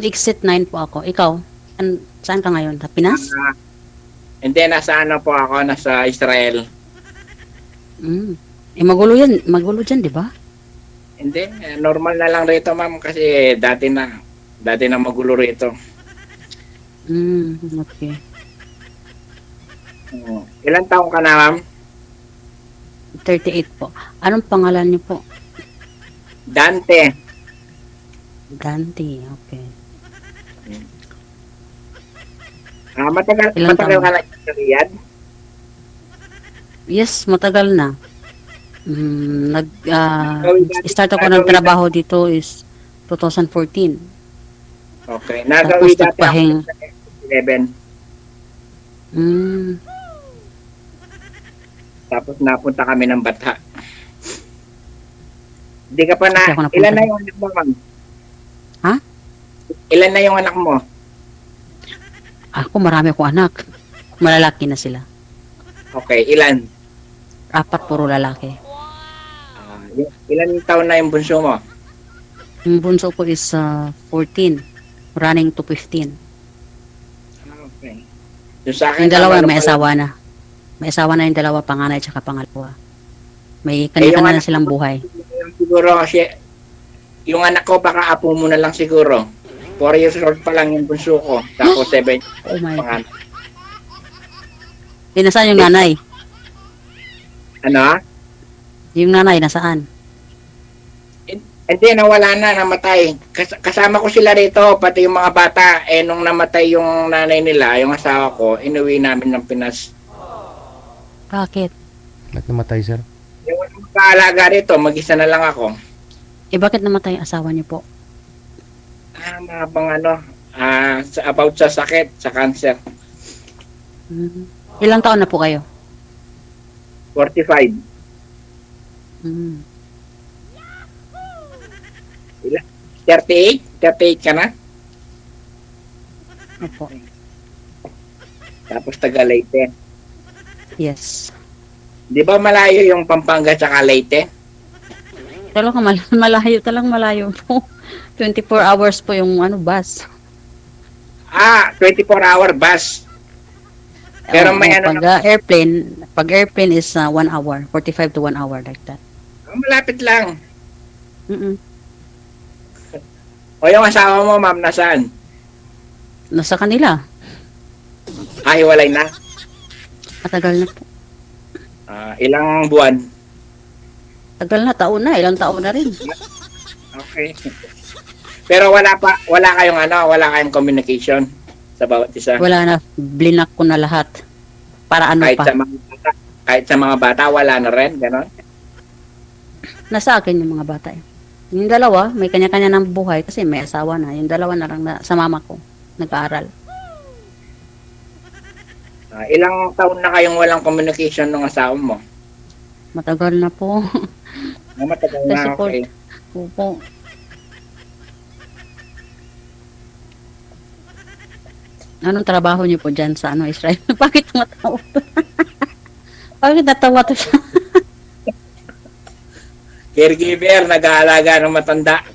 Exit 9 po ako. Ikaw? Saan ka ngayon? Sa Pinas? Ah, Hindi, nasa ano po ako, nasa Israel. Mm. Magulo yan. Magulo dyan, di ba? Hindi, normal na lang rito ma'am kasi dati na magulo rito. Okay. Ilan taong ka na ma'am? 38 po. Anong pangalan niyo po? Dante. Dante. Okay. Ilang Matagal taon? ka na sa Riyadh? Yes, matagal na. Start ako ng Nagawi trabaho dito is 2014. Okay, Tapos nagawi dati ako nagpahing. sa 11. Mm, Tapos napunta kami ng Batha. Hindi ka pa Hindi ako na, napunta ilan na doon. yung anak mo ma'am? Ha? Ilan na yung anak mo? Ako marami akong anak. Malalaki na sila. Okay, ilan? 4 puro lalaki. Ilan taon na yung bunso mo? Yung bunso ko is 14. Running to 15. Okay. Yung sa akin, Yung dalawa ano may pa lang, asawa na. May asawa na yung dalawa, panganay at pangalawa. May yung kanya-kanya na anak silang ko, buhay. siguro kasi, yung anak ko baka apo mo na lang siguro. 4 years old pa lang yung bunso ko. Tapos 7 Oh my God. panganay. Nasaan yung nanay? Ano? Yung nanay, nasaan? Hindi, nawala na, namatay. Kasama ko sila rito, pati yung mga bata. Nung namatay yung nanay nila, yung asawa ko, inuwi namin ng Pinas. Bakit? Ba't namatay, sir? Yung mag-aalaga rito, mag-isa na lang ako. Bakit namatay ang asawa niyo po? Mga pang ano, about sa sakit, sa cancer. Ilang taon na po kayo? 45. Mm. 38? 38 ka na? Opo. Tapos taga Leyte. Yes. Di ba malayo yung Pampanga sa Leyte? Talagang malayo, talagang malayo po. 24 hours po yung bus. 24-hour bus. Pero may ano Pag airplane is 1 hour, 45 to 1 hour like that. malapit lang. Mm-mm. O yung asawa mo, ma'am, nasaan? Nasa kanila. Hiwalay na. Matagal na po. Ilang buwan? Tagal na, taon na. Ilang taon na rin. Okay. Pero wala kayong communication sa bawat isa. Wala na. Blinak ko na lahat. Para ano kahit pa. sa mga bata, wala na rin, gano'n? Nasa akin yung mga bata eh. Yung dalawa, may kanya-kanya ng buhay kasi may asawa na. Yung dalawa na lang sa mama ko. Nag-aaral. Ilang taon na kayong walang communication ng asawa mo? Matagal na po. Matagal Sa na, support. okay. Opo. Anong trabaho niyo po dyan sa Israel? Bakit tumatawa to? Bakit natawa to siya? Caregiver, nag-aalaga ng matanda.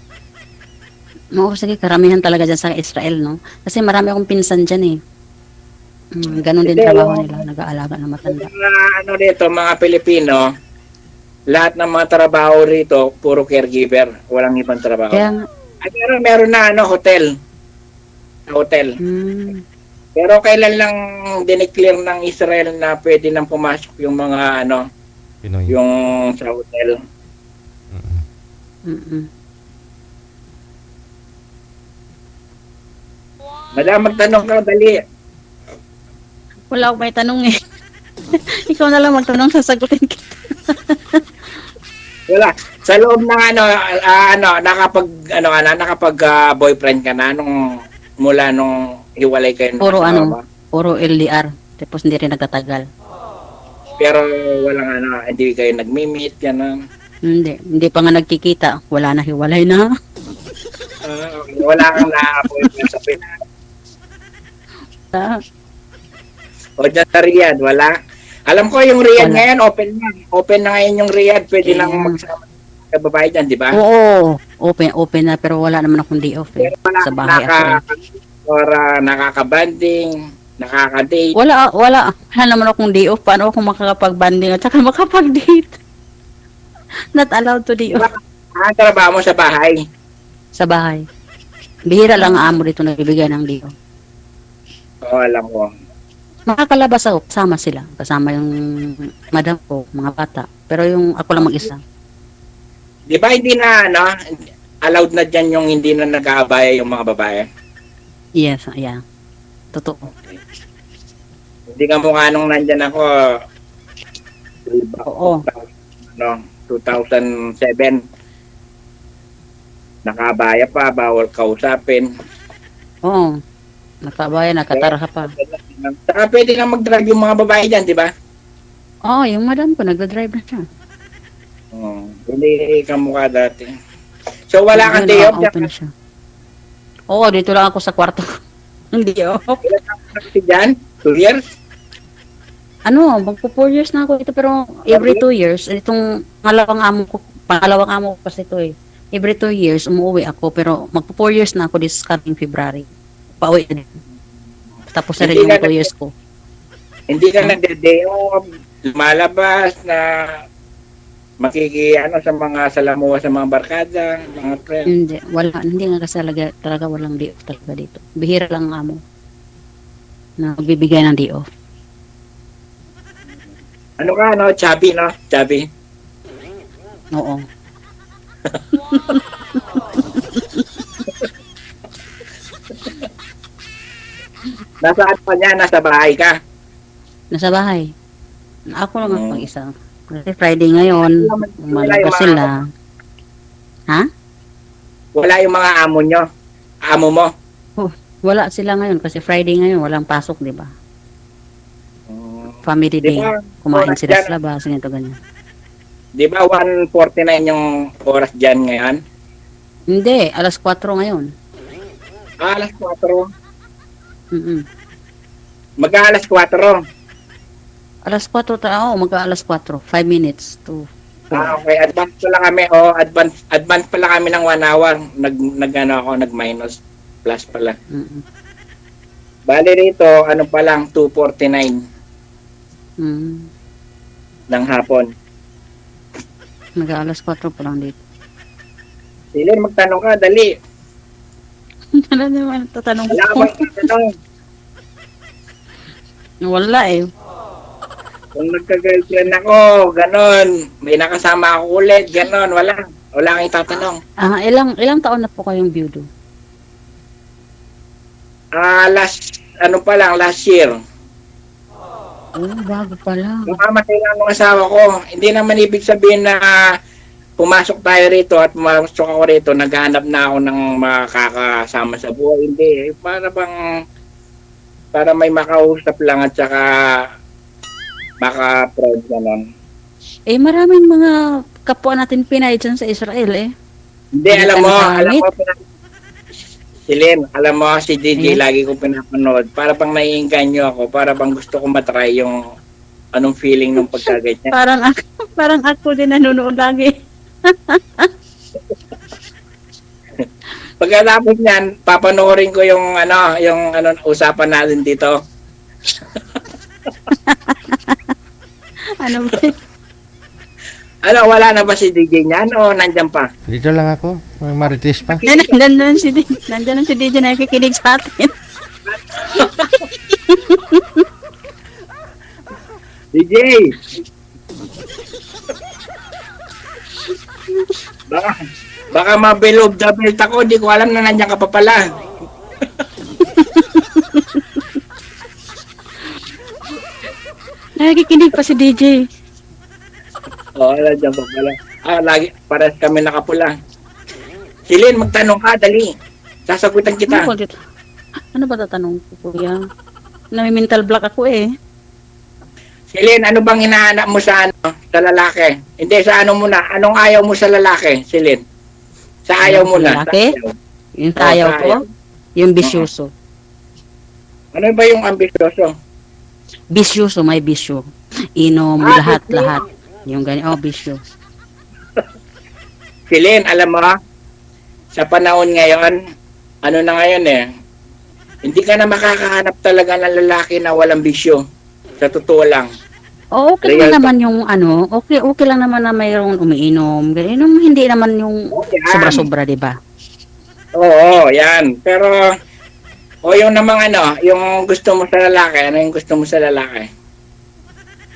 Oo, sige, karamihan talaga dyan sa Israel, no? Kasi marami akong pinsan dyan eh. Ganon din Hindi, trabaho nila, nag-aalaga ng matanda. Mga dito, mga Pilipino, lahat ng mga trabaho rito, puro caregiver. Walang ibang trabaho. Kaya, Pero meron na hotel. Hotel. Pero kailan lang dineclare ng Israel na pwede nang pumasok yung mga Pinoy. yung sa hotel. Madam, magtanong ka, dali. wala akong may tanong eh. Ikaw na lang magtanong, sasagutin kita. Wala. Sa loob ng nakapag boyfriend ka na mula nung hiwalay kayo ng Puro asawa mo? puro LDR. Tapos hindi rin nagtatagal. Pero walang hindi kayo nagmi-meet yan. Hindi pa nga nagkikita. Wala na, hiwalay na. Wala kang na-boyfriend sa Pinas. O dyan sa Riyadh, wala. Alam ko yung Riyadh Wala. ngayon, open na. Open na ngayon yung Riyadh. Pwede Yeah. nang magsama. babae dyan, di ba? Oo, open na, pero wala naman akong day off eh. Pero wala Sa bahay ako eh. or nakaka-banding, nakaka-date. Wala naman akong day off. Paano ako makakapag-banding at saka makapag-date? Not allowed to day off Ang trabaho mo sa bahay. sa bahay. Bihira lang ang amo dito nagbibigay ng day off. Oo, alam ko. Makakalabas ako, kasama sila. Kasama yung madam ko, mga bata. Pero yung ako lang mag-isa. Di ba hindi na, allowed na dyan yung hindi na nag-aabaya yung mga babae? Yes, yeah. Totoo. Hindi ka mukha nung nandyan ako, Oo. 2007. Nakabaya pa, bawal kausapin. Oo. Nakabayan, nakatara ka pa. Saka pwede kang mag-drive yung mga babae dyan, di ba? Oo, yung madam ko, nagda-drive na siya. Hindi ka mukha dati. So wala kang day off Open siya. Oo, dito lang ako sa kwarto. Hindi off. Ilan ang kasi dyan? 2 years? Ano, magpo 4 years na ako dito, pero every 2 years, itong pangalawang amo ko kasi ito eh. Every 2 years, umuwi ako, pero magpo 4 years na ako this coming February. Pauwi na din. Tapos na rin yung 2 years ko. Hindi ka nagde-day off, lumalabas na sa mga salamuha sa mga barkada, mga friends. Hindi nga kasi talaga walang day off talaga dito. Bihira lang ang amo na magbibigay ng day off. Ano ka, chubby, no? Chubby. Oo. Nasaan pa niya? Nasa bahay ka? Nasa bahay. Ako lang ang pag-isa. Kasi Friday ngayon, umalag sila. Ha? Wala yung mga amo nyo? Amo mo? Wala sila ngayon kasi Friday ngayon, walang pasok, di ba? Family day. Kumain sila sa labas, ganito, ganyan. Di ba 1:49 yung oras dyan ngayon? Hindi, alas 4 ngayon. Alas 4. Mag-alas 4. Alas 4 mag-alas 4. 5 minutes to 4. Okay. Advance pala kami. Advance pala kami ng 1 hour. Nag-minus. Plus pala. Bali rito, ano pa lang, 2:49 ng hapon. Mag-alas 4 pa lang dito. Silin, magtanong ka, dali. Ano naman, tatanong Wala ka ko. bang tatanong? Wala eh. Kung nagka-girlfriend ako, ganon. May nakasama ako ulit, ganon. Wala kang itatanong. Ilang taon na po kayong biyudo? Last year. Bago pa lang. Mamamatay lang ng asawa ko. Hindi naman ibig sabihin na pumasok tayo rito at pumasok ako rito, naghanap na ako ng makakasama sa buhay. Hindi. Para may makausap lang at saka maka-proud ganon. Maraming mga kapwa natin Pinay dyan sa Israel eh. Hindi, alam mo, Silin, alam mo, si DJ lagi ko pinapanood. Para bang naiinganyo ako, para bang gusto ko matry yung anong feeling ng pagkaganyan. Parang ako din nanonood lagi. Pagkatapos niyan, papanoorin ko yung usapan natin dito. Ano ba? Wala na ba si DJ niyan o nandyan pa? Dito lang ako. May marites pa. Nandiyan si DJ na nakikinig sa atin. DJ! Baka mabilog the belt ako, di ko alam na nandiyan ka pa pala. Nakikinig pa si DJ. Oo, nandiyan pa pala. Lagi, pares kami nakapula. Silin, magtanong ka, dali. Sasagutan kita. Ano ba tatanong ko, kuya? Nami-mental block ako eh. Silin, ano bang hinahanap mo sa lalaki? Hindi, sa ano muna? Anong ayaw mo sa lalaki, Silin? Sa ayaw mo na. Lalaki? Yung ayaw ko? Yung bisyoso. Ano ba yung ambisyoso? Bisyoso, may bisyo. Inom, lahat. Yung ganyan. Bisyo. Pilin, alam mo, sa panahon ngayon, ano na ngayon eh, hindi ka na makakahanap talaga ng lalaki na walang bisyo. Sa totoo lang. O, okay Real lang naman yung ano, okay lang naman na mayroong umiinom. Ganun, hindi naman yung Yan. sobra-sobra, di ba? Oo, yan. Pero, yung namang ano, yung gusto mo sa lalaki, ano yung gusto mo sa lalaki?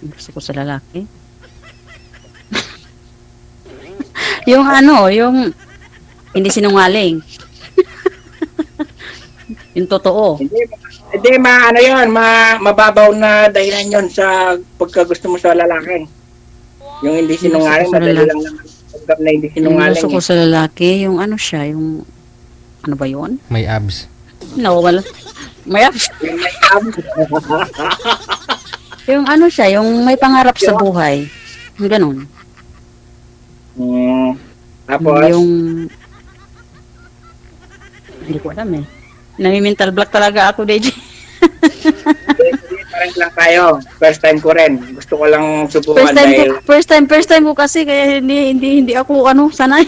Gusto ko sa lalaki. Yung ano, yung hindi sinungaling. Yung totoo. Hindi, ano yun, mababaw na dahilan yun sa pagkagusto mo sa lalaki. Yung hindi sinungaling, Gusto ko sa madali lalaki. lang naman. Pagkab na hindi Yung sinungaling. gusto ko sa lalaki, yung ano siya, yung ano ba yun? May abs. No, wala. May Yung may abs. yung ano siya, yung may pangarap sa buhay. Yung ganun. Tapos, Yung hindi ko alam eh. Nami-mental block talaga ako, DJ. parang lang tayo. First time ko rin. Gusto ko lang subukan dahil First time ko kasi kaya hindi ako sanay.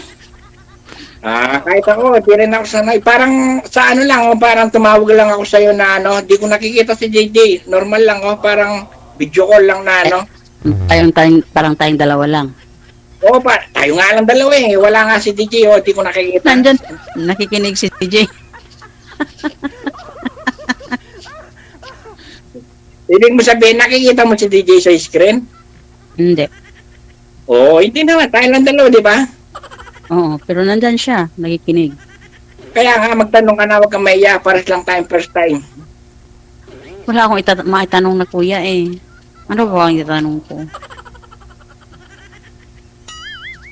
kahit ako, di rin ako sanay. Parang sa ano lang, parang tumawag lang ako sa'yo na ano, di ko nakikita si JJ. Normal lang, parang video call lang na ano. Parang tayong dalawa lang. Oo, tayo nga lang dalawa eh. Wala nga si DJ, di ko nakikita. Nandyan, nakikinig si DJ. Ibig mo sabihin, nakikita mo si DJ sa screen? Hindi. Oo, hindi naman. Tayo lang dalawa, di ba? Oo, pero nandyan siya, nakikinig. Kaya nga, magtanong ka na, wag kang maiya. Pares lang tayong first time. Wala akong maitanong na kuya eh. Ano ba ang itanong ko?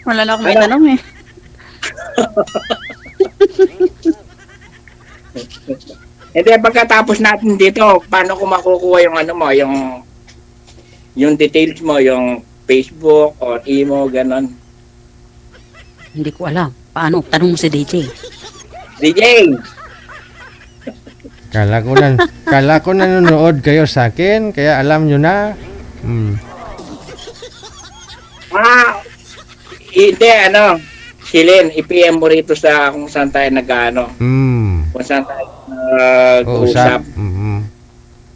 Wala na akong maitanong eh. Hindi, pagkatapos natin dito, paano ko makukuha yung ano mo, yung details mo, yung Facebook or email, ganon. Hindi ko alam. Paano? Tanong mo si DJ. DJ! Kala ko nanonood kayo sa akin, kaya alam nyo na. Hindi, Silin, i-PM mo rito sa kung saan tayo nag-ano. Kung saan tayo nag-uusap.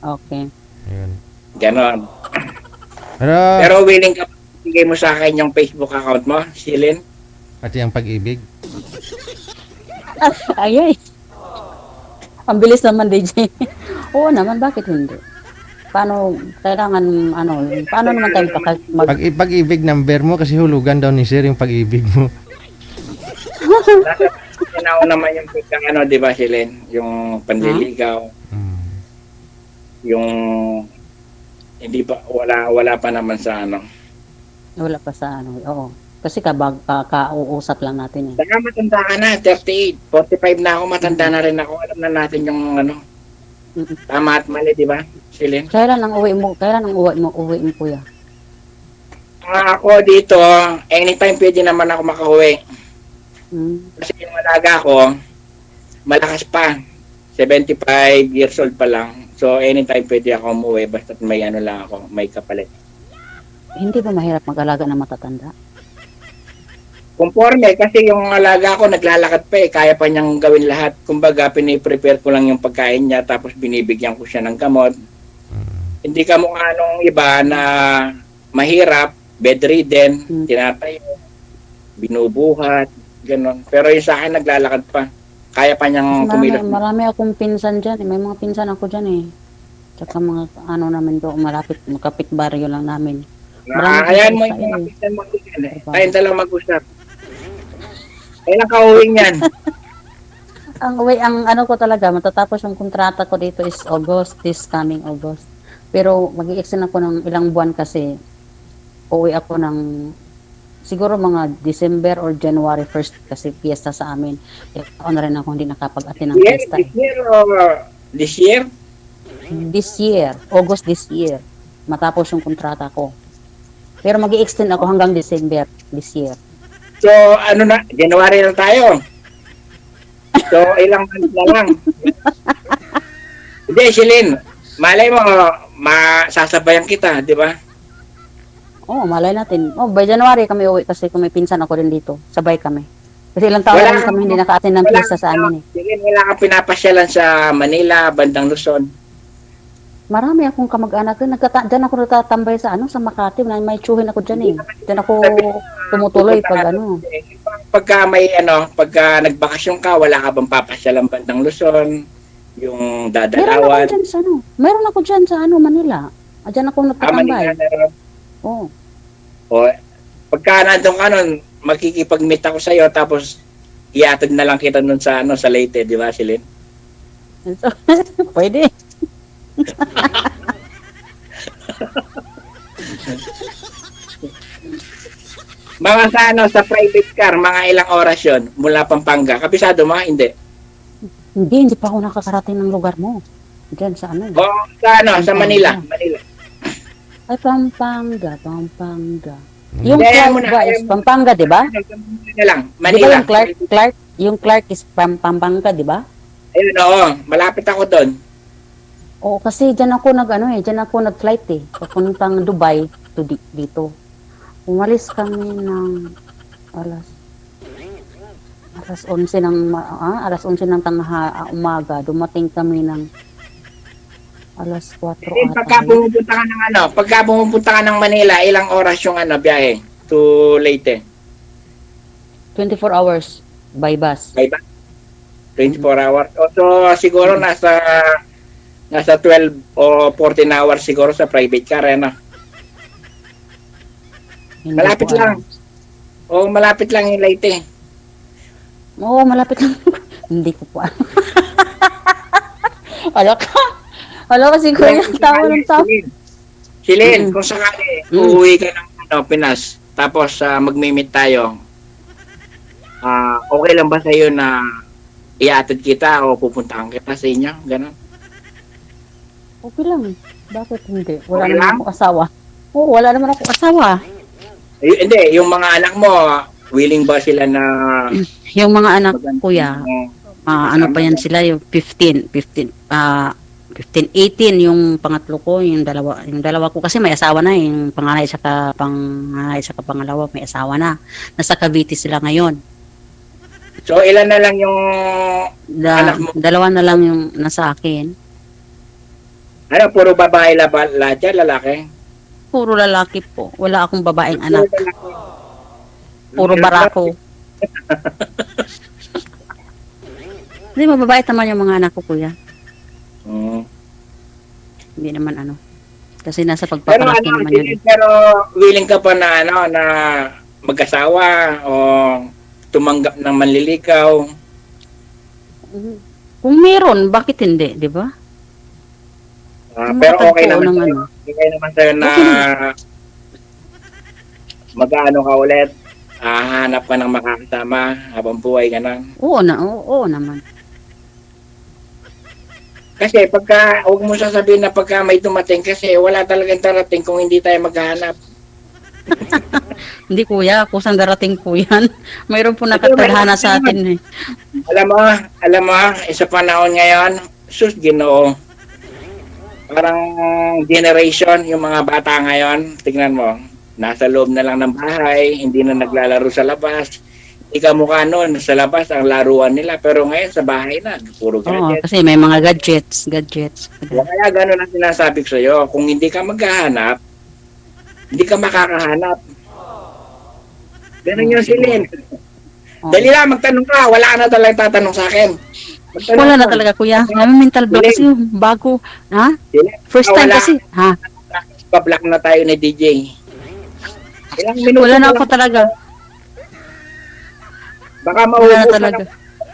Okay. Ayun. Ganon. Pero, Pero willing ka bigay mo sa akin yung Facebook account mo, Silin? pati ang pag-ibig. Ayay. Ang bilis naman, DJ. Oo naman, bakit hindi? Paano, kailangan, paano naman tayo Pag-ibig number mo kasi hulugan daw ni Sir yung pag-ibig mo. Nasa naman yung pagka, di ba, Silin? Yung panliligaw. Yung, hindi pa, wala pa naman sa Wala pa sa oo. Kasi kauusap lang natin eh. Saka matanda ka na, 38, 45 na ako, matanda na rin ako. Alam na natin yung tama at mali, di ba, Silin? Kailan ang uwi mo kuya? Ako dito, anytime pwede naman ako makauwi. Kasi yung alaga ko, malakas pa. 75 years old pa lang. So, anytime pwede ako umuwi, basta may lang ako, may kapalit. Hindi ba mahirap mag-alaga ng matatanda? Conforme, kasi yung alaga ko naglalakad pa kaya pa niyang gawin lahat. Kumbaga, piniprepare ko lang yung pagkain niya, tapos binibigyan ko siya ng gamot. Hindi ka mukha nung iba na mahirap, bedridden, tinatayo, binubuhat, gano'n. Pero yung sa akin, naglalakad pa. Kaya pa niyang kumilos. Marami akong pinsan dyan. May mga pinsan ako dyan eh. Tsaka mga namin doon, makapit baryo lang namin. Ayan mo yung mga pinsan mo. Tayong dalawa mag-usap. Kailan ka uwing yan? Ang ko talaga, matatapos yung kontrata ko dito is this coming August. Pero mag-i-extend ako ng ilang buwan kasi uwi ako ng siguro mga December or January 1st kasi piyesta sa amin. Ako na rin ako hindi nakapag-attend ng piyesta. This year? This year, August this year, matapos yung kontrata ko. Pero mag-i-extend ako hanggang December this year. So, January na tayo. So, ilang months na lang. Hindi, Silin, malay mo, masasabayan kita, di ba? Oo, malay natin. Oh, by January kami uwi kasi kung may pinsan ako rin dito. Sabay kami. Kasi ilang taon Wala na rin kami kang- hindi naka-attend ng piyesta sa amin eh. Sige, wala kang pinapasyalan sa Manila, bandang Luzon. Marami akong kamag-anak doon. Diyan ako natatambay sa sa Makati. May tsuhin ako dyan eh. Diyan ako tumutuloy pag Pagka pagka nagbakasyon ka, wala ka bang papasyalan bandang Luzon, yung Meron ako dadalawan. dyan sa Meron ako dyan sa Manila. Diyan ako nagtatambay. Manila, meron. Oo. O, pagka nandun ka nun, makikipag-meet ako sa'yo, tapos iatid na lang kita nun sa sa Leyte, di ba, Silin? Pwede. Mga sa private car, mga ilang oras yun, mula Pampanga. Kabisado mo, hindi? Hindi pa ako nakakarating ng lugar mo. Diyan sa O, sa Manila. Manila. Ay, Pampanga. Yung Hindi, Clark muna, ba is Pampanga, di ba? Manila lang. Di ba Manila. yung Clark is Pampanga, di ba? Ayun, oo. Malapit ako doon. Oo, kasi diyan ako diyan ako nag-flight eh. Papuntang Dubai to dito. Umalis kami ng alas 11 ng umaga. Dumating kami ng alas 4 Pagka pumupunta ka ng Manila, ilang oras yung biyahe to Leyte? 24 hours by bus. By bus? 24 hours. So siguro nasa 12 o 14 hours siguro sa private car, Hindi Malapit ko lang. alam. Malapit lang yung Leyte. Oo, malapit lang. Hindi ko pa. Wala ka siguro yung tawa ng tao. Silin, kung sakali, uuwi ka ng Pinas, tapos magmi-meet tayo, okay lang ba sa'yo na iatid kita o pupuntahan kita sa inyo? Ganon. Okay lang. Bakit hindi? Wala Okay naman lang? akong asawa. Oo, wala naman akong asawa. Hindi, yung mga anak mo, willing ba sila na Yung mga anak, kuya, ano pa yan sila, yung 15, 18, yung pangatlo ko, yung dalawa ko, kasi may asawa na, yung panganay sa pangalawa, may asawa na. Nasa Cavite sila ngayon. So, ilan na lang yung anak mo? Dalawa na lang yung nasa akin. Puro babae lahat yan, lalaki? Puro lalaki po. Wala akong babaeng anak. Puro barako. Hindi, mababait naman yung mga anak ko, kuya. Hindi naman Kasi nasa Pero pagpapalaki naman yun. pero willing ka pa na na mag-asawa o tumanggap ng manlilikaw? Kung meron, bakit hindi, di ba? Pero okay naman ng sa'yo. Okay naman sa'yo na Okay mag-ano ka ulit, hanap ka ng makakasama habang buhay ka na. Oo naman. Kasi huwag mo sasabihin na pagka may dumating kasi wala talagang darating kung hindi tayo maghahanap. Hindi, kuya, kusang darating po yan. Mayroon po nakatadhana sa atin eh. Alam mo, sa panahon ngayon, sus Ginoo. Parang generation, yung mga bata ngayon, tignan mo, nasa loob na lang ng bahay, hindi na naglalaro sa labas. Ika mukha noon, sa labas ang laruan nila, pero ngayon sa bahay na, puro Oo, gadget. kasi may mga gadgets. Kaya gano'n ang sinasabi ko sa'yo, kung hindi ka maghahanap, hindi ka makakahanap. Ganun yung silin. Dali lang, magtanong ka, wala ka na talagang tatanong sa akin. Wala na talaga, kuya. Mental block kasi yung bago. Ha? First time kasi. Ha? Pa-block na tayo ni DJ. Ilang minuto Wala na ako talaga. Baka Wala na maubos talaga.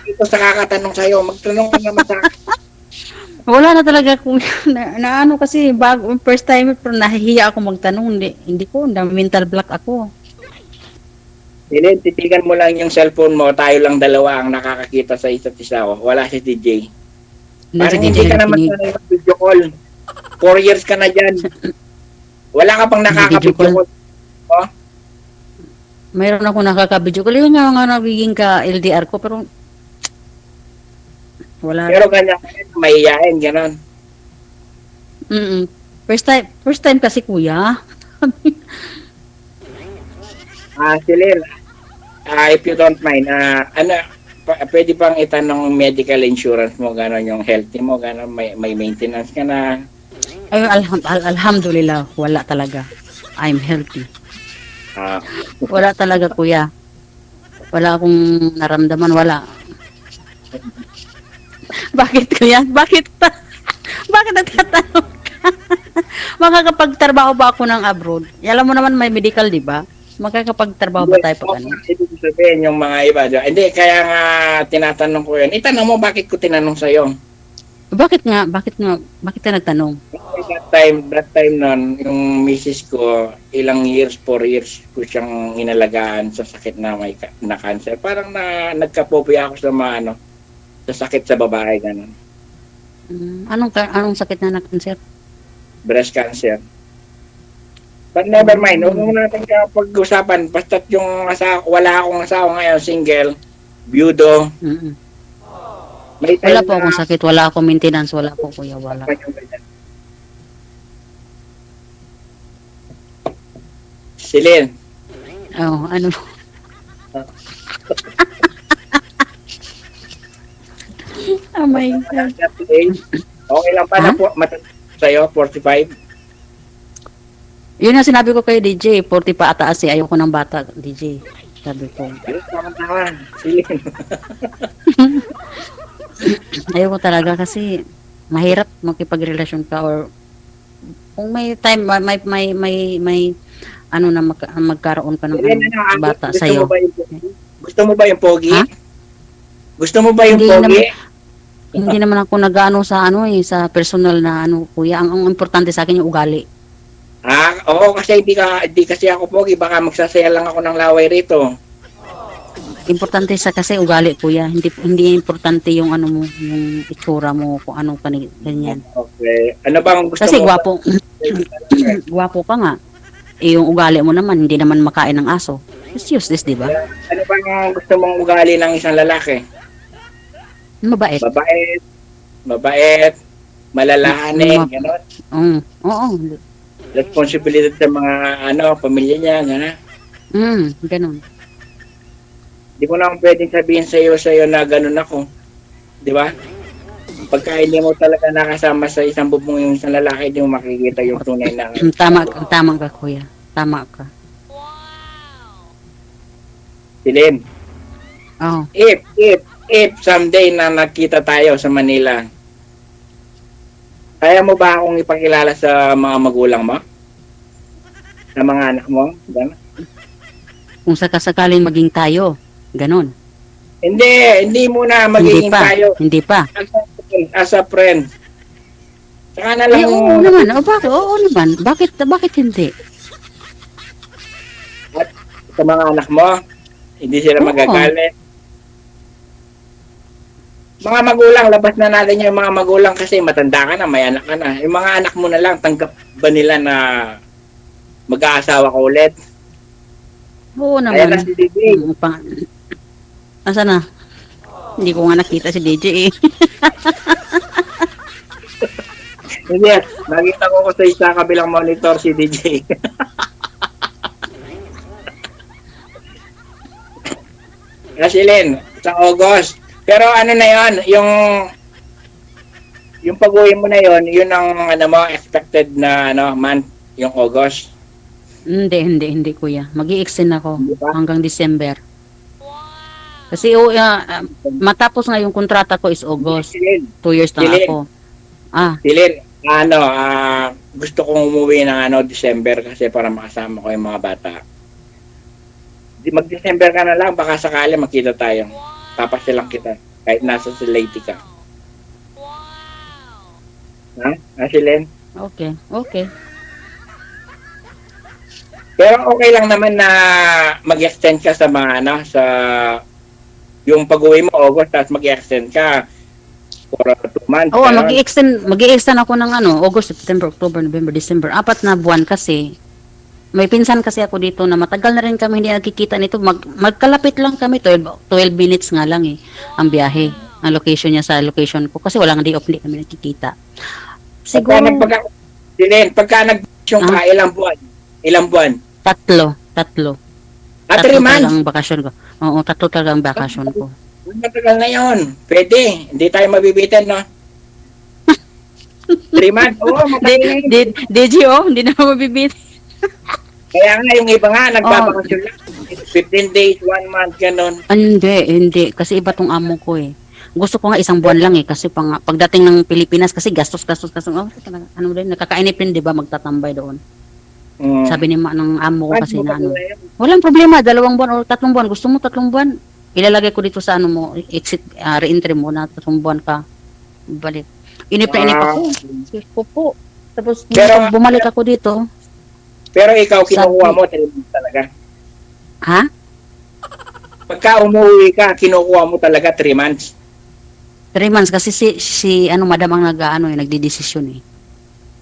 ito sa kakatanong sa'yo. Magtanong ka naman sa akin. Wala na talaga, kuya. Na kasi bago, first time, pero nahihiya ako magtanong. Hindi ko, mental block ako. Silin, titigan mo lang yung cellphone mo. Tayo lang dalawa ang nakakakita sa isa't isa. Wala si DJ. Parang hindi ka naman sanay mag-video call. 4 years ka na dyan. Wala ka pang nakaka-video call. Mayroon ako nakaka-video call. Yung nga nagiging ka LDR ko, pero wala. Pero ganyan, mahihayin, gano'n. First time kasi, kuya. Silin, if you don't mind, pwede bang itanong medical insurance mo, gano'n yung healthy mo, gano'n, may maintenance ka na? Ay, alhamdulillah, wala talaga. I'm healthy. Ah, Wala talaga, kuya. Wala akong naramdaman, wala. Bakit, kuya? Bakit nagtatanong ka? Makakapagtrabaho ba ako ng abroad? Alam mo naman may medical, di ba? Makakapagtrabaho ba tayo pag ano? ibig sabihin yung mga iba. Hindi, kaya nga tinatanong ko yun. Itanong mo, bakit ko tinanong sa'yo? Bakit ka nagtanong? That time nun, yung misis ko, ilang years, 4 years ko siyang inalagaan sa sakit na na cancer. Parang nagka-phobia ako sa sa sakit sa babae, ganun. Anong sakit na cancer? Breast cancer. But never mind, huwag mo natin pag-usapan. Basta yung wala akong asawa ngayon, single, byudo. Mm-mm. May Wala time po akong sakit, wala akong maintenance, wala po, kuya, wala. Silin, Oh, ano? Oh my God. okay lang pa na po sa'yo, 45? Yun ang sinabi ko kay DJ, 40 pa ataas eh, ayoko ng bata, DJ. Sabi ko. Ayun, tama. Silin. Ayoko talaga kasi mahirap makipagrelasyon ka or kung may time, may ano na magkaroon ka ng Silin, bata gusto sa'yo. mo ba yung pogi? Gusto mo ba yung pogi? Ha? Gusto mo ba yung Hindi pogi? Hindi naman ako nag-ano sa sa personal na kuya. Ang importante sa akin yung ugali. Oo, kasi hindi kasi ako pogi, baka magsasaya lang ako ng laway rito. Importante sa kasi ugali, kuya. Hindi importante yung ano mo, yung itsura mo, kung anong ganyan. Okay. Ano bang gusto Kasi mo? gwapo ka nga. Eh, yung ugali mo naman, hindi naman makain ng aso. It's useless, di ba? Ano bang gusto mong ugali ng isang lalaki? Mabait. Mabait, malalahanin, gano'n. Oo. Responsibilidad sa mga pamilya niya, gano'n. Ganun. Di ko naman pwedeng sabihin sa'yo na gano'n ako. Di ba? Pagka hindi mo talaga nakasama sa isang bubong yung isang lalaki, di mo makikita yung tunay na... Tama ka, kuya. Tama ka. Silin, Oh. if someday na nakita tayo sa Manila, kaya mo ba akong ipakilala sa mga magulang mo? Sa mga anak mo? Gano'n? Kung sakasakaling maging tayo, ganun. Hindi muna magiging tayo. Hindi pa. As a friend. Saka na lang. Ay, oo naman. Bakit? Oo naman. Bakit hindi? At sa mga anak mo, hindi sila Oo. magagalit. Mga magulang, labas na natin yung mga magulang kasi matanda ka na, may anak ka na. Yung mga anak mo na lang, tanggap ba nila na mag-aasawa ka ulit? Oo Ayan na naman. si DJ. Asa na? Hindi ko nga nakita si DJ eh. Hindi, nakita ko sa isa kabilang monitor si DJ. Asilin, sa August. Pero ano na yon, yung pag-uwi mo na yon, yun ang expected na month, yung August. Hindi kuya. Mag-i-extend ako Hindi ba? hanggang December. Kasi matapos nga yung kontrata ko is August. Silin, 2 years na Silin. ako. Silin, gusto kong umuwi ng December kasi para makasama ko yung mga bata. Mag-December ka na lang, baka sakali makita tayo. Papasilang kita, kahit nasa Leyte ka. Ha? Asilin? Okay. Pero okay lang naman na mag-extend ka sa mga sa yung pag-uwi mo August tapos mag-extend ka for 2 months. Oo, Ganon. mag-i-extend ako ng August, September, October, November, December. 4 na buwan kasi. May pinsan kasi ako dito na matagal na rin kami hindi nagkikita nito. Magkalapit lang kami, 12 minutes nga lang ang biyahe. Ang location niya sa location ko kasi walang day off, hindi kami nagkikita. Siguro Pagka nag-vacation ka, ilang buwan? tatlo. 3 talaga months. ang bakasyon ko. Oo, 3 talaga ang bakasyon ko. Matagal na yun. Pwede. Hindi tayo mabibitin, no? 3 months. Oo, matagal na yun. DJ, hindi na ako mabibit. Kaya nga, yung iba nga, nagbabakasyon lang. 15 days, 1 month, ganun. Hindi. Kasi iba tong amo ko eh. Gusto ko nga isang buwan lang eh. Kasi pagdating ng Pilipinas, kasi gastos. Oh, talaga, ano din, nakakainip rin, di ba, magtatambay doon. Sabi ni ng amo ko kasi na ano. Walang problema, 2 buwan o 3 buwan. Gusto mo 3 buwan? Ilalagay ko dito sa ano mo, exit, re-entry mo na 3 buwan ka. Balik. Inip na inip ako. Diyos ko po. Tapos Pero- bumalik ako dito. Pero ikaw, kinukuha Sabi- mo 3 months talaga. Ha? Pagka umuwi ka, kinukuha mo talaga 3 months. 3 months kasi si ano madam ang nagdidesisyon eh.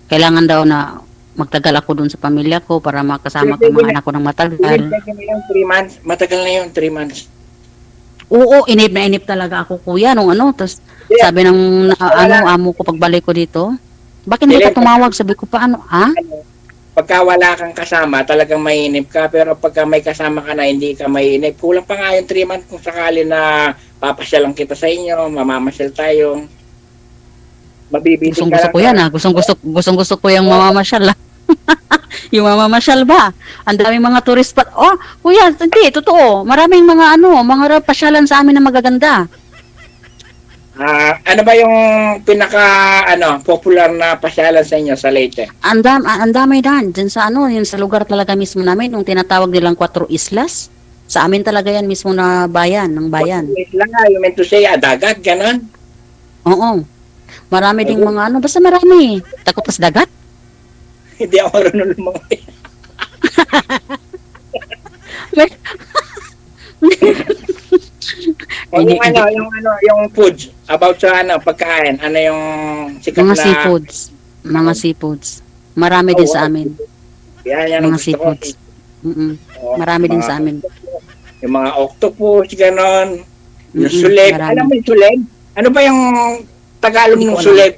Kailangan daw na magtagal ako doon sa pamilya ko para makasama ko yung mga anak ko ng matagal. Pwede na yung 3 months. Matagal na yung 3 months. Oo, inip na inip talaga ako kuya nung ano. Tapos Yeah. sabi ng amo ko pagbalik ko dito, bakit hindi ka tumawag? Sabi ko pa ha? Pagka wala kang kasama, talagang mainip ka. Pero pagka may kasama ka na, hindi ka mainip. Kulang pa nga yung 3 months kung sakali na papasyalan kita sa inyo, mamamasyal tayo. Mabibitin Gustong gusto ko yan Gustong gusto ko yung mamamasyal yung mamamasyal ba? Ang daming mga tourist spot. Oh, kuya, hindi, totoo. Maraming mga mga pasyalan sa amin na magaganda. Ano ba yung popular na pasyalan sa inyo sa Leyte? Ang dami dyan sa yun sa lugar talaga mismo namin, yung tinatawag nilang 4 Islas. Sa amin talaga yan mismo na bayan, ng bayan. Isla, you meant to say, dagat, ganon. Oo. Marami ding mga basta marami. Takot sa dagat. Hindi ako marunong lumangoy. Yung foods, about sa pagkain, ano yung sikat Mga na... seafoods. Marami din sa amin. Yan ang Mga gusto ko. seafoods. Marami din sa amin. Yung mga octopus, ganon. Yung Mm-mm, suleb. marami. Alam mo yung suleb? Ano ba yung Tagalog Hindi ng ko alam. suleb?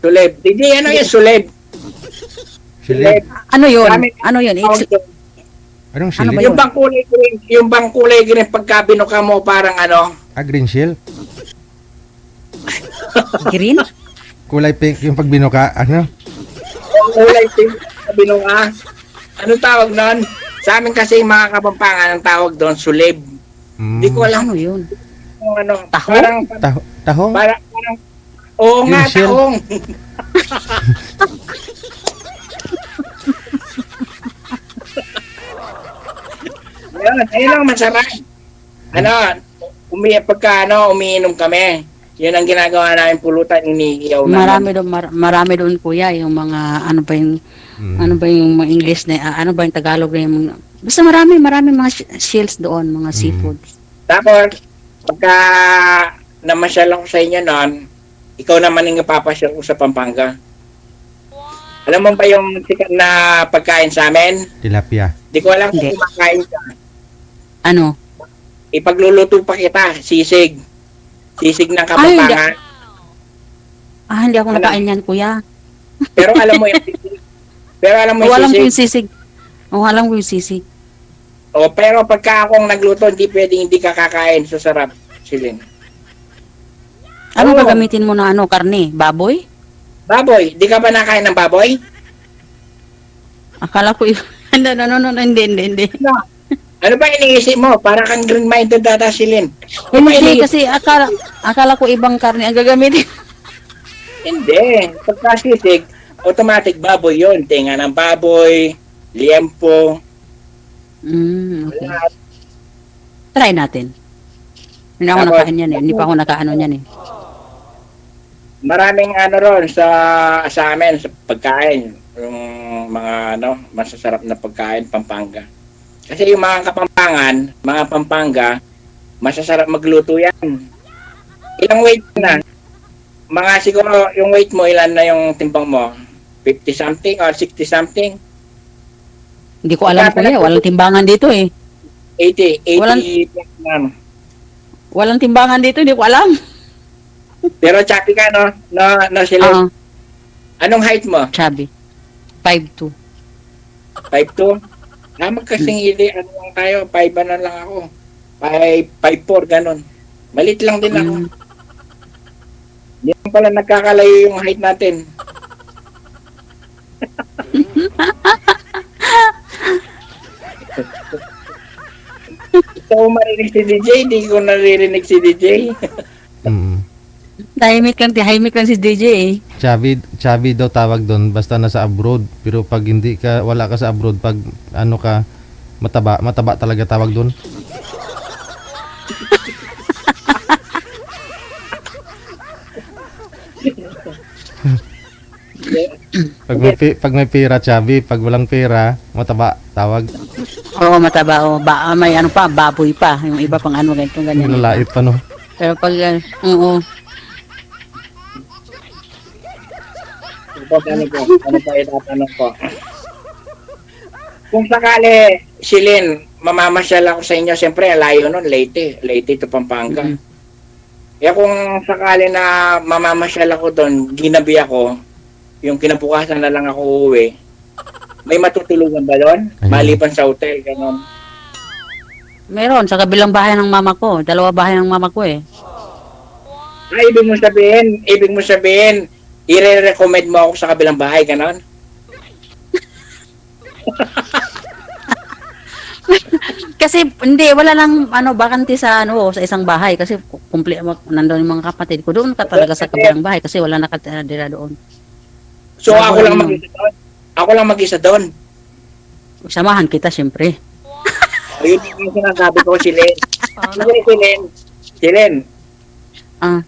Suleb. Hindi, ano yung suleb? Silip. Ano yun? Marami- Ano yun? Anong Ano ba silip? yun? Yung bang kulay green pagka binuka mo parang Green shell? Green? Kulay pink yung pagbinuka. Ano? yung kulay pink na binuka. Anong tawag nun? Sa amin kasi yung mga Kapampangan ang tawag doon, suleb. Hindi ko alam Ano yun? kung Taho? Tahong? Parang, oo nga, Green shell? tahong. Ayun lang masarap. Pagka umiinom kami, yun ang ginagawa namin pulutan, iniiyaw namin. Marami doon kuya, yung mga ano ba yung mga English na ano ba yung Tagalog na yung mga, basta marami mga shells doon, mga seafoods. Tapos, pagka namasyal ako sa inyo noon, ikaw naman yung papasyal ko sa Pampanga. Alam mo ba yung sikat na pagkain sa amin? Tilapia. Di ko alam kung Hindi. kumakain ka. Ano? Ipagluluto pa kita, sisig. Sisig ng Kapampangan. Hindi ako Alam. nakain yan kuya. Pero alam mo yung sisig. Pero alam mo Alam ko yung yung sisig. sisig. Alam ko yung sisig. Pero pagka akong nagluto, hindi pwedeng hindi ka kakain. Sa sarap, Silin. Ano Oo. gagamitin mo na karne? Baboy? Baboy, di ka ba nakain ng baboy? Akala ko hindi. Ano ba iniisip mo? Para kang green-minded data, Silin. Ano ba Hindi iniisip? kasi akala ko ibang karne ang gagamitin. Hindi. Pagka sisig, automatic baboy yon. Tinga ng baboy, liempo. Okay. Try natin. Hindi ako Tapos, nakain yan eh. Hindi pa ako nakaano yan eh. Maraming ron sa amin, sa pagkain. Yung mga masasarap na pagkain, Pampanga. Kasi yung mga Kapampangan, mga Pampanga, masasarap magluto yan. Ilang weight na? Mga siguro, yung weight mo, ilan na yung timbang mo? 50 something or 60 something? Hindi ko alam kuya. Walang timbangan dito eh. 80 Walang- na. Walang timbangan dito. Hindi ko alam. Pero chubby ka, no? No sila. Oo. Anong height mo? Chubby. 5'2". 5'2"? Magkasing ili, ano lang tayo, 5 na lang ako. 5'4", ganon. Malit lang din ako. Mm. Hindi naman pala nagkakalayo yung height natin. Gusto ko marinig si DJ, hindi ko naririnig si DJ. Mm. Tahimik lang si DJ eh. Chubby daw tawag doon basta nasa abroad. Pero pag hindi ka, wala ka sa abroad, pag ano ka, mataba talaga tawag doon. Pag may pera, chubby. Pag walang pera, mataba tawag. Oo, mataba. Oo, may ano pa, baboy pa. Yung iba pang ano, ganito, ganyan. Lalait pa no. Pero pag, oo. Ano pa itatanong ko? Kung sakali, Silin, mamamasyal ako sa inyo, siyempre, layo nun, Leyte to Pampanga. Mhm. Kaya kung sakali na mamamasyal ako doon, ginabi ako, yung kinabukasan na lang ako uuwi, may matutulungan ba doon? Ayun. Maliban sa hotel, gano'n. Meron, sa kabilang bahay ng mama ko. 2 bahay ng mama ko eh. Ay, ibig mo sabihin, i-recommend mo ako sa kabilang bahay, gano'n? Kasi hindi wala lang bakante sa sa isang bahay kasi nandoon yung mga kapatid ko doon ka talaga sa kabilang bahay kasi wala nakatira doon. So, Bago ako lang yun. mag-isa doon. Ako lang mag-isa doon. Samahan kita siyempre. Ayun yung sinasabi ko, Silin. Silin. Ah,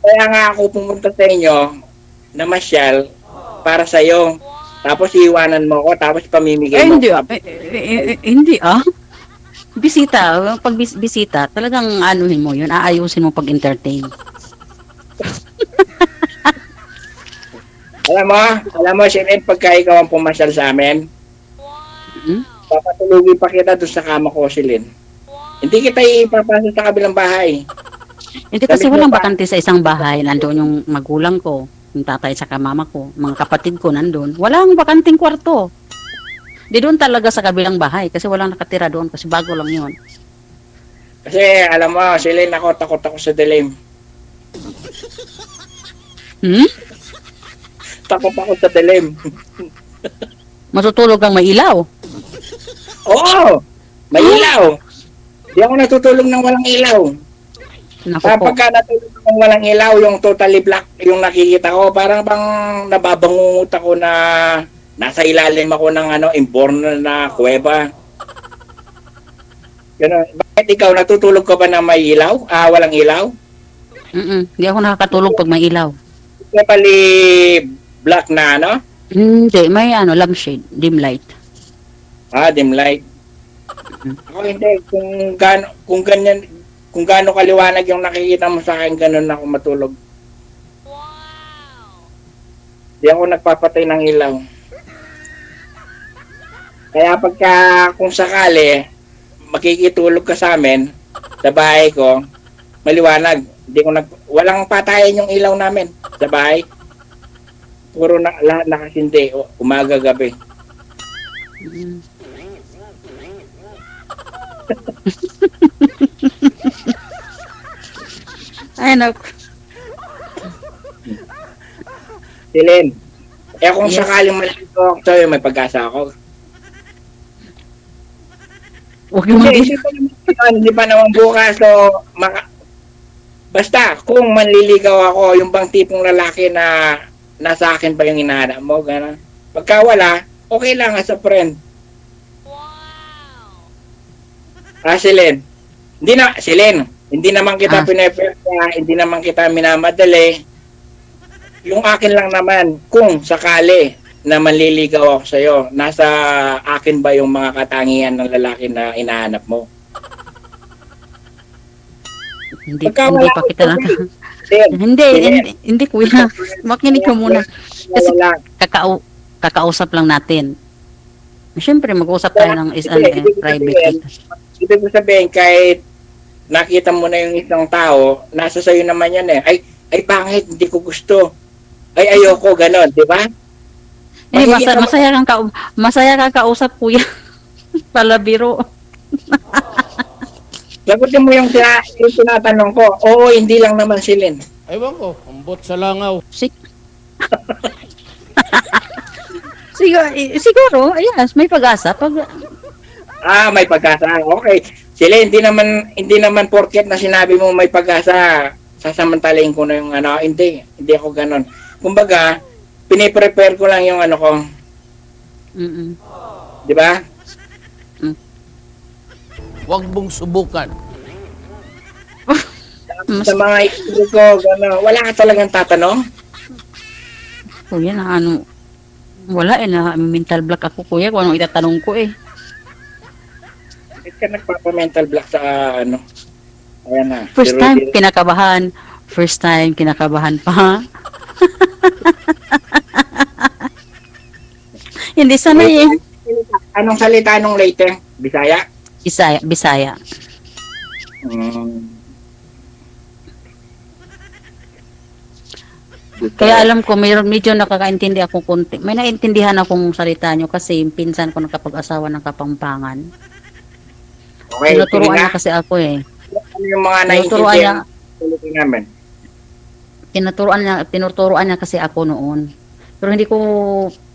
Kaya nga ako pumunta sa inyo na masyal para sa'yo. Tapos iiwanan mo ko, tapos pamimigay mo. hindi hindi Bisita, pag bisita, talagang anuhin mo 'yun, aayusin mo pag-entertain. Alam mo, Silin, pagka ikaw ang pumasyal sa amin, Hmm? papatulugin pa kita doon sa kama ko, Silin. Hindi kita ipapasok sa kabilang bahay. Hindi kasi walang bakante sa isang bahay, nandoon yung magulang ko, yung tatay sa mama ko, mga kapatid ko nandoon. Walang bakanting kwarto. Di doon talaga sa kabilang bahay kasi walang nakatira doon kasi bago lang 'yon. Kasi alam mo, Silin, takot ako sa dilim. Hmm? Takot ako sa dilim. Matutulog kang may ilaw. Oo! May ilaw! Di ako natutulog ng walang ilaw. Naku po. Pagka natulog ng walang ilaw, yung totally black, yung nakikita ko, parang bang nababangungot ako na nasa ilalim ako ng inborn na kuweba. Ganun. Bakit ikaw, natutulog ka ba na may ilaw? Walang ilaw? Hindi ako nakakatulog pag may ilaw. Totally black na Hindi, may lampshade, dim light. Dim light. Ako hindi, kung gaano kaliwanag yung nakikita mo sa akin, ganun ako matulog. Di ako nagpapatay ng ilaw. Kaya kung sakali, makikitulog ka sa amin, sa bahay ko, maliwanag. Walang patayan yung ilaw namin sa bahay. Puro lahat nakasindi, umaga, gabi. Mm. Ay, naku. Silin, kung Yes. sakaling malito ako sa'yo, may pag-asa ako. Huwag yung Hindi pa naman bukas. So, basta, kung manliligaw ako, yung bang tipong lalaki na nasa akin pa yung hinahanap mo, gano'n. Pagka wala, okay lang as a friend. Silin, hindi naman kita pinepera, hindi naman kita minamadali. Yung akin lang naman, kung sakali na manliligaw ako sa'yo, nasa akin ba yung mga katangian ng lalaki na inahanap mo? Hindi Pagka pa wala, kita okay. Hindi kuya. Makinig ka muna. Kasi Wala. kakausap lang natin. Siyempre, mag-usap tayo ng private. Ibig ko sabihin, kahit nakita mo na yung isang tao, nasa sayo naman yan eh. Ay pangit, hindi ko gusto. Ay, ayoko, ganon, di ba? Masaya kang kausap, kuya. Palabiro. Sagutin mo yung tinatanong ko. Oo, hindi lang naman si Lynn. Ewan ko, ambot sa langaw. Siguro, yes, may pag-asa. May pag-asa. Okay. Sila hindi naman porket na sinabi mo may pag-asa, sasamantalain ko na yung hindi ako ganon. Kumbaga, piniprepare ko lang yung ko. Mm-mm. Di ba? Huwag mong subukan. Sa mga istri ko, gano'n, wala ka talagang tatanong? Kuya, wala na mental block ako, kuya, kung anong itatanong ko eh. Bakit ka nagpapa-mental block sa Ayan na. First time, kinakabahan pa. Hindi sanay eh. Anong salita nung later? Bisaya? Bisaya. Kaya alam ko, medyo nakakaintindi ako konti. May naintindihan akong salita nyo kasi yung pinsan ko nakapag-asawa ng Kapampangan. Okay, Tinuturuan niya kasi ako eh. Ano yung mga Tinuturuan naiintindihan namin? Tinuturuan niya kasi ako noon. Pero hindi ko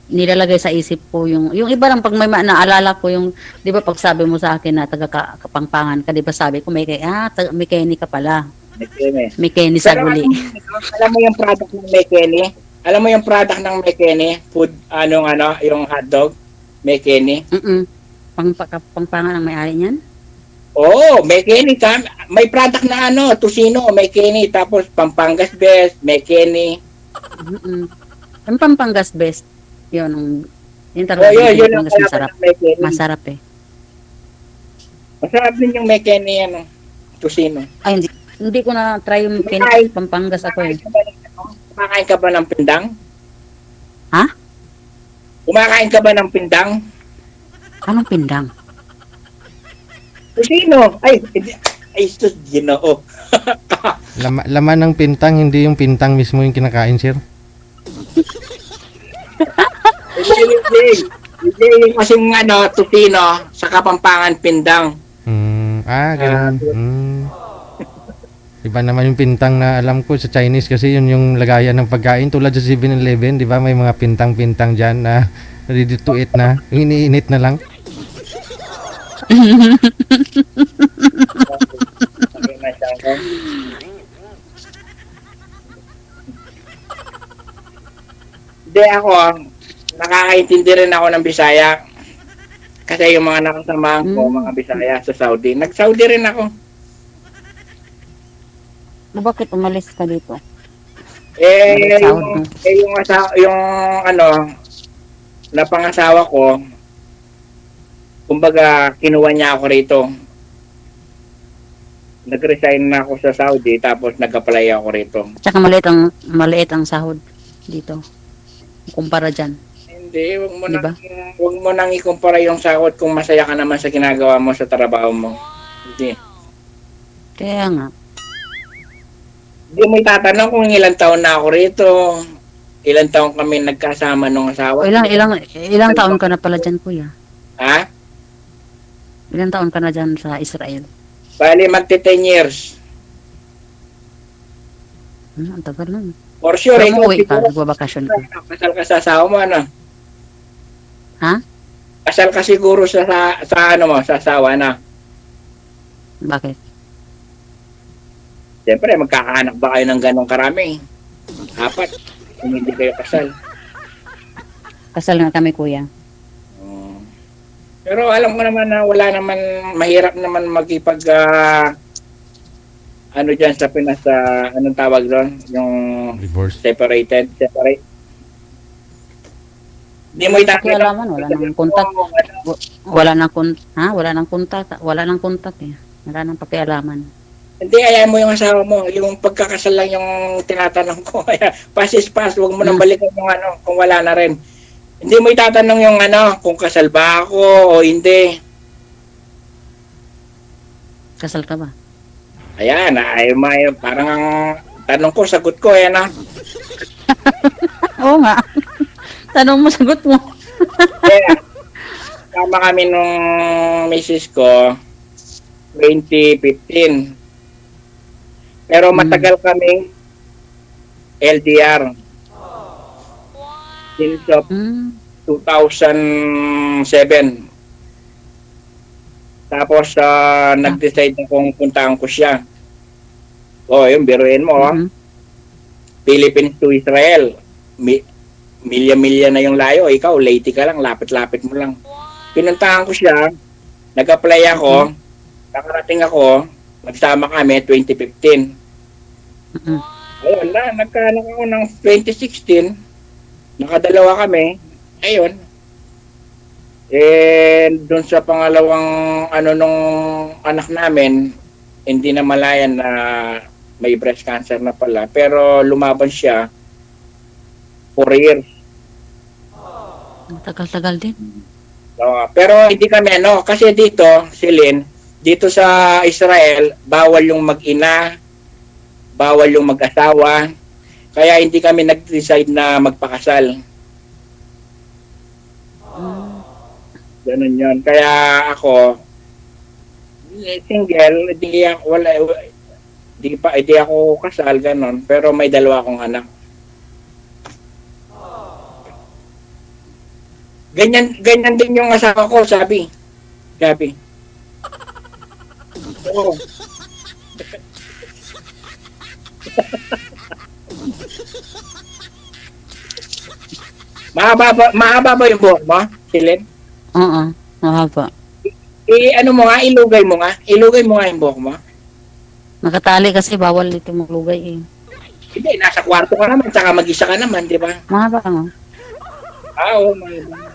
nilalagay sa isip ko yung iba lang pag may naalala ko yung, di ba pag sabi mo sa akin na taga Kapampangan ka, di ba sabi ko may Kenny ka pala. May Kenny sa guli. Alam mo yung product ng Kenny? Alam mo yung product ng Kenny? Food, yung hotdog? Kenny? Pangpangan ang may-ari niyan? Oo, Kenny ka. May product na Tocino, Kenny. Tapos Pampangas Best, Kenny. Yung Pampangas Best, yun talaga. Yun ang masarap. Masarap eh. Masarap din yung Kenny, Tocino. Ay, hindi ko na try yung Pampangas ako eh. Kumakain ka ba ng pindang? Ha? Kumakain ka ba ng pindang? Anong pindang? Tocino. Ay, sus, Ginoo. Laman ng pintang, hindi yung pintang mismo yung kinakain, sir. Hindi yung kasing Tocino sa Kapampangan pindang. Ganun. Iba naman yung pintang na alam ko sa Chinese kasi yun yung lagayan ng pagkain tulad sa 7-Eleven, di ba? May mga pintang-pintang dyan na ready to eat na, yung iniinit na lang. Hindi ako, nakakaintindi rin ako ng Bisaya. Kasi yung mga nakasamahan ko, mga Bisaya sa Saudi. Nag-Saudi rin ako. Bakit umalis ka dito? Yung napangasawa ko, kumbaga, kinuha niya ako rito. Nag-resign na ako sa Saudi, tapos nag-apply ako rito. Tsaka maliit ang sahod dito. Kumpara dyan. Hindi, wag mo nang ikumpara yung sahod kung masaya ka naman sa ginagawa mo sa trabaho mo. Hindi. Kaya nga. Hindi mo itatanong kung ilang taon na ako rito. Ilang taon kami nagkasama nung asawa. Ilang taon ka na pala dyan, kuya? Ha? Ilang taon ka na dyan sa Israel? Bali, magti-10 years. Ang tagal nun. For sure, Pero umuwi ka, nagbabakasyon ka. Kasal ka sa asawa mo, Ha? Kasal ka siguro sa asawa na. Bakit? Siyempre, magkakaanak ba kayo ng ganong karami? 4. Kung hindi kayo kasal. Kasal nga kami, kuya. Pero alam ko naman na wala naman, mahirap naman magipag dyan sa Pinas, anong tawag doon? Yung Divorce. separate. Hindi mo Pakialaman, wala nang kontak. Wala nang kontak eh. Wala nang pakialaman. Hindi, ayaw mo yung asawa mo. Yung pagkakasal lang yung tinatanong ko. Pass is pass, huwag mo nang balikan yung kung wala na rin. Hindi mo itatanong yung kung kasal ba ako o hindi. Kasal ka ba? Ayan, parang ang tanong ko, sagot ko, ayan Oo nga. Tanong mo, sagot mo. nagsama kami nung misis ko 2015. Pero matagal kami LDR. Since of Mm. 2007. Tapos nag-decide akong puntahan ko siya. O, yun, biruin mo. Mhm. Philippines to Israel. Milya-milya na yung layo. Ikaw, late ka lang. Lapit-lapit mo lang. Pinuntahan ko siya. Nag-apply ako. Nakarating ako. Nagsama kami 2015. Mhm. Ayun na, nagkaanak ako ng 2016. Nakadalawa kami. Ayun. And doon sa pangalawang nung anak namin, hindi na malayan na may breast cancer na pala. Pero lumaban siya 4 years. Tagal-tagal din. Pero hindi kami kasi dito, Celine, dito sa Israel, bawal yung mag-ina, bawal yung mag-asawa. Kaya hindi kami nag-decide na magpakasal. Ganun yun. Kaya ako, single, di ako kasal, ganun. Pero may dalawa akong anak. Ganyan din yung asawa ko, sabi. Oo. Mahaba ba yung buhok mo, Silin? Oo, mahaba. Ilugay mo nga yung buhok mo. Nakatali kasi bawal dito maglugay eh. Hindi, nasa kwarto ka naman, saka mag-isa ka naman, di ba? Mahaba nga. Oo, mahaba.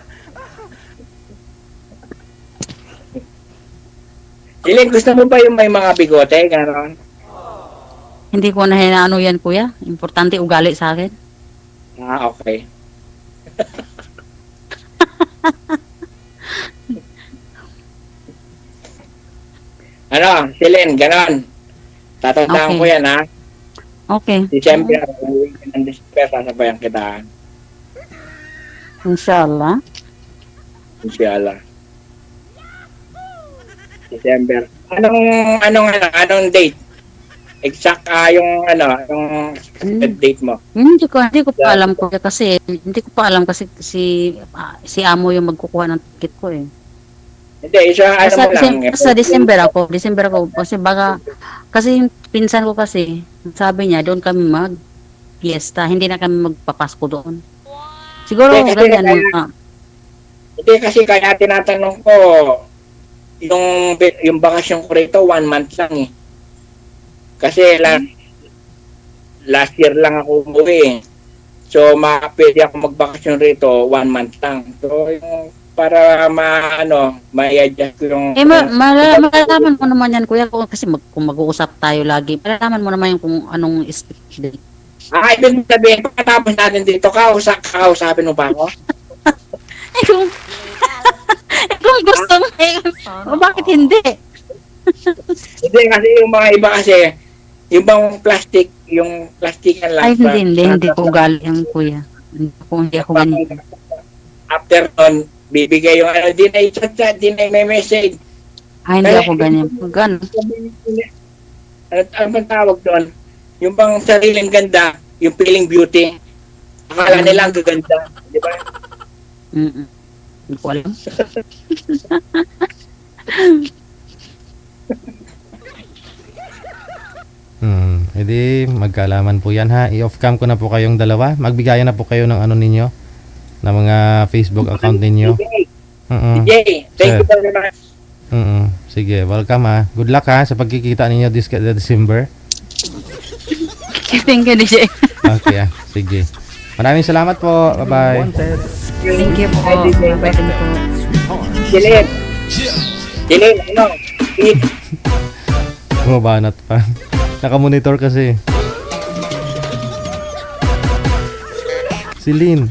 Silin, gusto mo ba yung may mga bigote, gano'n? Hindi ko na hinaano yan, kuya. Importante ugali sa akin. Okay. Silin, gano'n. Tatandaan Okay. ko yan, ha? Okay. December, uwi ka ng December, sasabayan kita. Inshallah. Inshallah. December. Anong date? Exact yung expected date mo. Hindi ko pa alam ko kasi si amo yung magkukuha ng ticket ko eh. Hindi, Sa December ako kasi yung pinsan ko kasi sabi niya doon kami mag fiesta, hindi na kami magpapasko doon. Siguro Hindi, kasi ganyan Hindi, kasi kaya tinatanong ko, yung bakasyon ko rito, 1 month lang eh. Kasi last year lang ako umuwi. So, pwede ako magbakasyon rito, 1 month lang. So, para ma-adjust ko yung... malalaman mo naman yan, kuya, kasi kung mag-uusap tayo lagi, malalaman mo naman yung kung anong speech date. Ibig sabihin, pagkatapos natin dito, kausapin mo ba ako? Kung gusto mo, bakit hindi? Hindi, kasi yung mga iba kasi, yung bang yung plastikan lang. Ay, hindi ko ugali yung kuya. Hindi ako ganyan. After nun, bibigay yung di na i-chat, di na may message. Ay, hindi ako ganyan. Ganun. Ano bang tawag doon? Yung bang sariling ganda, yung feeling beauty, akala nila ang gaganda, di ba? Hindi ko alam. Edi magkaalaman po yan ha. I-off cam ko na po kayong dalawa. Magbigayan na po kayo ng ano ninyo, ng mga Facebook account ninyo. DJ, thank you very much. Sige, welcome ha. Good luck ha sa pagkikita ninyo this December. Thank you, DJ. Okay sige. Maraming salamat po. Bye-bye. Thank you po. Bye-bye din po. Silin, Bumabanat pa. Naka-monitor kasi. Si Lynn.